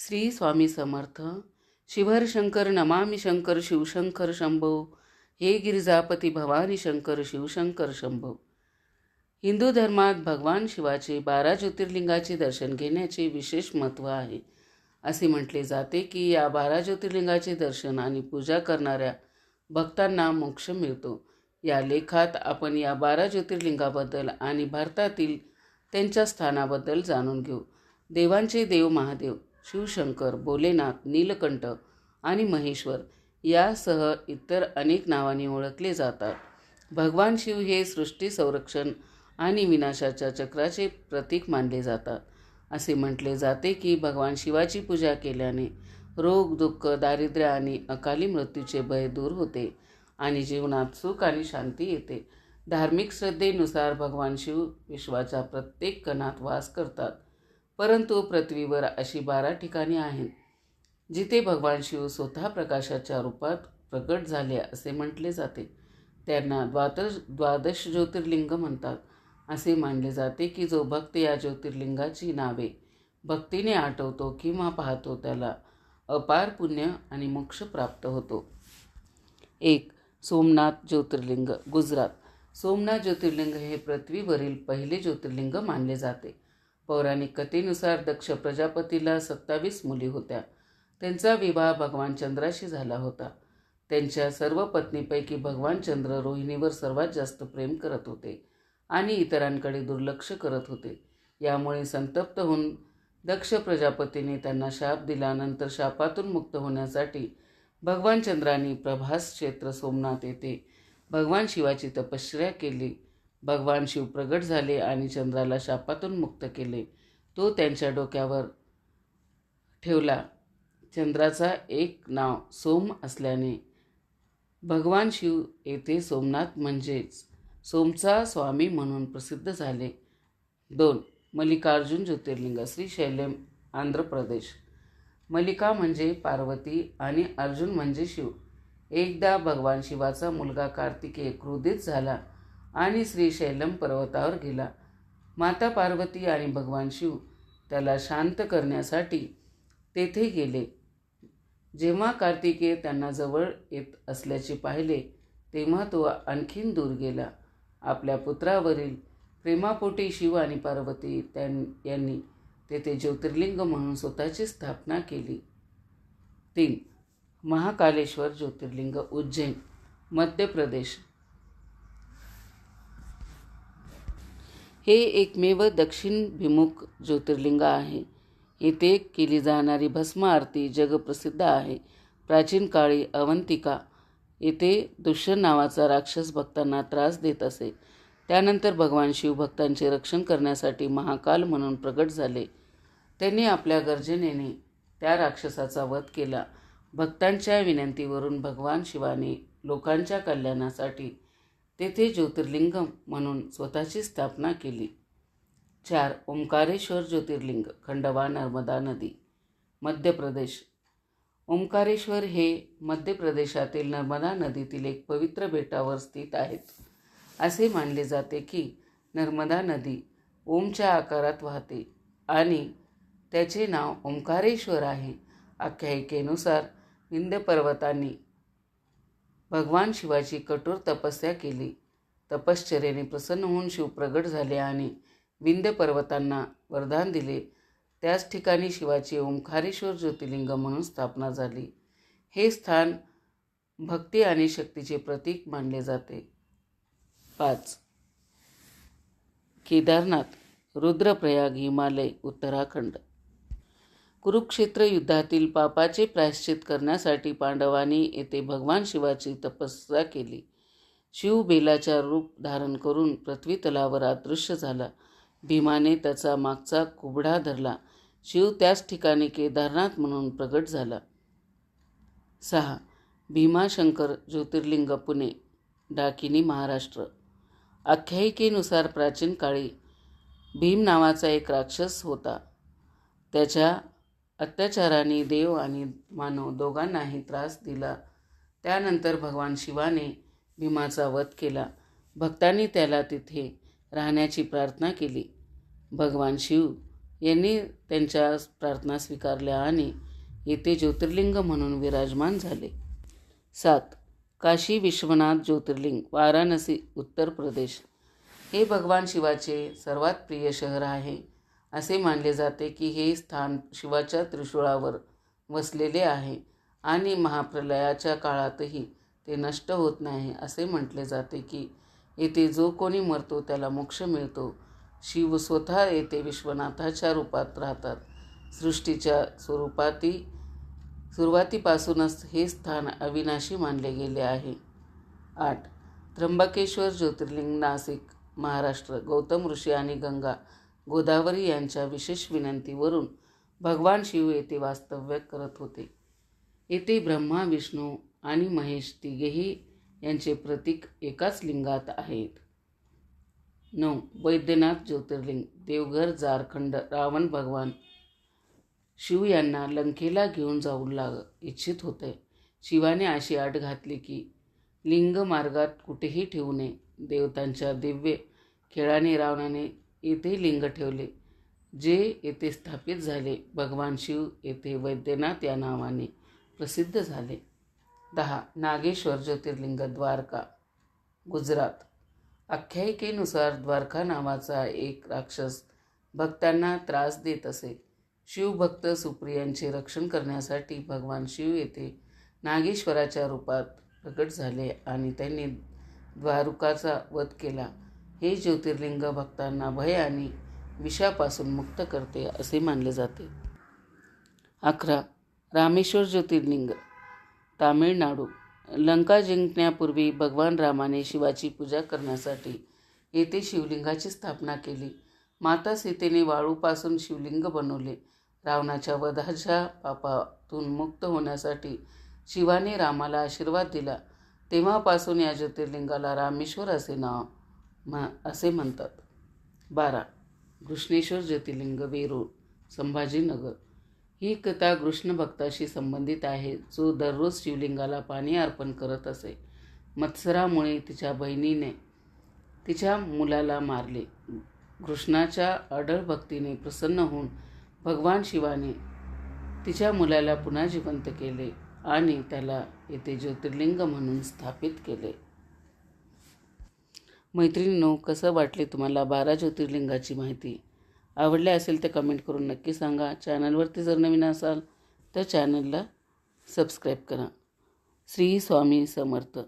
श्री स्वामी समर्थ. शिवहर शंकर नमामि शंकर शिवशंकर शंभो. हे गिरिजापती भवानी शंकर शिवशंकर शंभो. हिंदू धर्मात भगवान शिवाचे 12 ज्योतिर्लिंगाचे दर्शन घेण्याचे विशेष महत्त्व आहे. असे म्हटले जाते की या 12 ज्योतिर्लिंगाचे दर्शन आणि पूजा करणाऱ्या भक्तांना मोक्ष मिळतो. या लेखात आपण या 12 ज्योतिर्लिंगाबद्दल आणि भारतातील त्यांच्या स्थानाबद्दल जाणून घेऊ. देवांचे देव महादेव, शिवशंकर, भोलेनाथ, नीलकंठ आणि महेश्वर यासह इतर अनेक नावांनी ओळखले जातात. भगवान शिव हे सृष्टी संरक्षण आणि विनाशाच्या चक्राचे प्रतीक मानले जातात. असे म्हटले जाते की भगवान शिवाची पूजा केल्याने रोग, दुःख, दारिद्र्य आणि अकाली मृत्यूचे भय दूर होते आणि जीवनात सुख आणि शांती येते. धार्मिक श्रद्धेनुसार भगवान शिव विश्वाच्या प्रत्येक कणात वास करतात, परंतु पृथ्वीवर अशी 12 ठिकाणे आहेत जिथे भगवान शिव स्वतः प्रकाशाच्या रूपात प्रकट झाले असे म्हटले जाते. त्यांना द्वादश ज्योतिर्लिंग म्हणतात. असे मानले जाते की जो भक्त या ज्योतिर्लिंगाची नावे भक्तीने आठवतो किंवा पाहतो त्याला अपार पुण्य आणि मोक्ष प्राप्त होतो. 1. सोमनाथ ज्योतिर्लिंग, गुजरात. सोमनाथ ज्योतिर्लिंग हे पृथ्वीवरील पहिले ज्योतिर्लिंग मानले जाते. पौराणिक कथेनुसार दक्ष प्रजापतीला 27 मुली होत्या. त्यांचा विवाह भगवान चंद्राशी झाला होता. त्यांच्या सर्व पत्नीपैकी भगवान चंद्र रोहिणीवर सर्वात जास्त प्रेम करत होते आणि इतरांकडे दुर्लक्ष करत होते. यामुळे संतप्त होऊन दक्ष प्रजापतीने त्यांना शाप दिला. नंतर शापातून मुक्त होण्यासाठी भगवान चंद्राने प्रभास क्षेत्र सोमनाथ येथे भगवान शिवाची तपश्चर्या केली. भगवान शिव प्रगट झाले आणि चंद्राला शापातून मुक्त केले. तो त्यांच्या डोक्यावर ठेवला. चंद्राचा एक नाव सोम असल्याने भगवान शिव येथे सोमनाथ म्हणजेच सोमचा स्वामी म्हणून प्रसिद्ध झाले. 2. मल्लिकार्जुन ज्योतिर्लिंग, श्रीशैल्यम, आंध्र प्रदेश. मल्लिका म्हणजे पार्वती आणि अर्जुन म्हणजे शिव. एकदा भगवान शिवाचा मुलगा कार्तिकेय क्रोधित झाला आणि श्रीशैलम पर्वतावर गेला. माता पार्वती आणि भगवान शिव त्याला शांत करण्यासाठी तेथे गेले. जेव्हा कार्तिकेय त्यांना जवळ येत असल्याचे पाहिले तेव्हा तो आणखीन दूर गेला. आपल्या पुत्रावरील प्रेमापोटी शिव आणि पार्वती यांनी तेथे ज्योतिर्लिंग म्हणून स्वतःची स्थापना केली. 3. महाकालेश्वर ज्योतिर्लिंग, उज्जैन, मध्य प्रदेश. हे एकमेव दक्षिणभिमुख ज्योतिर्लिंग आहे. येथे केली जाणारी भस्म आरती जगप्रसिद्ध आहे. प्राचीन काळी अवंतिका येथे दुष्यंत नावाचा राक्षस भक्तांना त्रास देत असे. त्यानंतर भगवान शिव भक्तांचे रक्षण करण्यासाठी महाकाल म्हणून प्रगट झाले. त्यांनी आपल्या गर्जनेने त्या राक्षसाचा वध केला. भक्तांच्या विनंतीवरून भगवान शिवाने लोकांच्या कल्याणासाठी तेथे ज्योतिर्लिंग म्हणून स्वतःची स्थापना केली. 4. ओंकारेश्वर ज्योतिर्लिंग, खंडवा, नर्मदा नदी, मध्य प्रदेश. ओंकारेश्वर हे मध्य प्रदेशातील नर्मदा नदीतील एक पवित्र बेटावर स्थित आहेत. असे मानले जाते की नर्मदा नदी ओमच्या आकारात वाहते आणि त्याचे नाव ओंकारेश्वर आहे. आख्यायिकेनुसार विंध्य पर्वतांनी भगवान शिवाची कठोर तपस्या केली. तपश्चर्येने प्रसन्न होऊन शिव प्रगट झाले आणि विंध्य पर्वतांना वरदान दिले. त्याच ठिकाणी शिवाची ओंकारेश्वर ज्योतिर्लिंग म्हणून स्थापना झाली. हे स्थान भक्ती आणि शक्तीचे प्रतीक मानले जाते. 5. केदारनाथ, रुद्रप्रयाग, हिमालय, उत्तराखंड. कुरुक्षेत्र युद्धातील पापाचे प्रायश्चित करण्यासाठी पांडवांनी येथे भगवान शिवाची तपस्या केली. शिव बेलाच्या रूप धारण करून पृथ्वी तलावर अदृश्य झाला. भीमाने त्याचा मागचा कुबडा धरला. शिव त्याच ठिकाणी केदारनाथ म्हणून प्रगट झाला. 6. भीमाशंकर ज्योतिर्लिंग, पुणे, डाकिनी, महाराष्ट्र. आख्यायिकेनुसार प्राचीन काळी भीम नावाचा एक राक्षस होता. त्याच्या अत्याचाराने देव आणि मानव दोघांनाही त्रास दिला. त्यानंतर भगवान शिवाने भीमाचा वध केला. भक्तांनी त्याला तिथे राहण्याची प्रार्थना केली. भगवान शिव यांनी त्यांच्या प्रार्थना स्वीकारल्या आणि येथे ज्योतिर्लिंग म्हणून विराजमान झाले. 7. काशी विश्वनाथ ज्योतिर्लिंग, वाराणसी, उत्तर प्रदेश. हे भगवान शिवाचे सर्वात प्रिय शहर आहे. असे मानले जाते की हे स्थान शिवाच्या त्रिशूळावर वसलेले आहे आणि महाप्रलयाच्या काळातही ते नष्ट होत नाही. असे म्हटले जाते की येथे जो कोणी मरतो त्याला मोक्ष मिळतो. शिव स्वतः येथे विश्वनाथाच्या रूपात राहतात. सृष्टीच्या सुरुवातीपासूनच हे स्थान अविनाशी मानले गेले आहे. 8. त्र्यंबकेश्वर ज्योतिर्लिंग, नाशिक, महाराष्ट्र. गौतम ऋषी आणि गंगा गोदावरी यांच्या विशेष विनंतीवरून भगवान शिव येथे वास्तव्य करत होते. येथे ब्रह्मा, विष्णू आणि महेश तिघेही यांचे प्रतीक एकाच लिंगात आहेत. 9. वैद्यनाथ ज्योतिर्लिंग, देवघर, झारखंड. रावण भगवान शिव यांना लंकेला घेऊन जाऊ इच्छित होते. शिवाने अशी अट घातली की लिंग मार्गात कुठेही ठेवू नये. देवतांच्या दिव्य खेळाने रावणाने येथे लिंग ठेवले, जे येथे स्थापित झाले. भगवान शिव येथे वैद्यनाथ या नावाने प्रसिद्ध झाले. 10. नागेश्वर ज्योतिर्लिंग, द्वारका, गुजरात. आख्यायिकेनुसार द्वारका नावाचा एक राक्षस भक्तांना त्रास देत असे. शिवभक्त सुप्रियांचे रक्षण करण्यासाठी भगवान शिव येथे नागेश्वराच्या रूपात प्रकट झाले आणि त्यांनी द्वारकाचा वध केला. हे ज्योतिर्लिंग भक्तांना भय आणि विषापासून मुक्त करते असे मानले जाते. 11. रामेश्वर ज्योतिर्लिंग, तामिळनाडू. लंका जिंकण्यापूर्वी भगवान रामाने शिवाची पूजा करण्यासाठी येथे शिवलिंगाची स्थापना केली. माता सीतेने वाळूपासून शिवलिंग बनवले. रावणाच्या वधाच्या पापातून मुक्त होण्यासाठी शिवाने रामाला आशीर्वाद दिला. तेव्हापासून या ज्योतिर्लिंगाला रामेश्वर असे म्हणतात. 12. घृष्णेश्वर ज्योतिर्लिंग, वेरूळ, संभाजीनगर. ही कथा कृष्ण भक्ताशी संबंधित आहे, जो दररोज शिवलिंगाला पाणी अर्पण करत असे. मत्सरामुळे तिच्या बहिणीने तिच्या मुलाला मारले. कृष्णाच्या अढळ भक्तीने प्रसन्न होऊन भगवान शिवाने तिच्या मुलाला पुन्हा जिवंत केले आणि त्याला येथे ज्योतिर्लिंग म्हणून स्थापित केले. मैत्रिणींनो, कसं वाटले तुम्हाला 12 ज्योतिर्लिंगाची माहिती? आवडले असेल तर कमेंट करून नक्की सांगा. चॅनलवरती जर नवीन असाल तर चॅनलला सबस्क्राईब करा. श्री स्वामी समर्थ.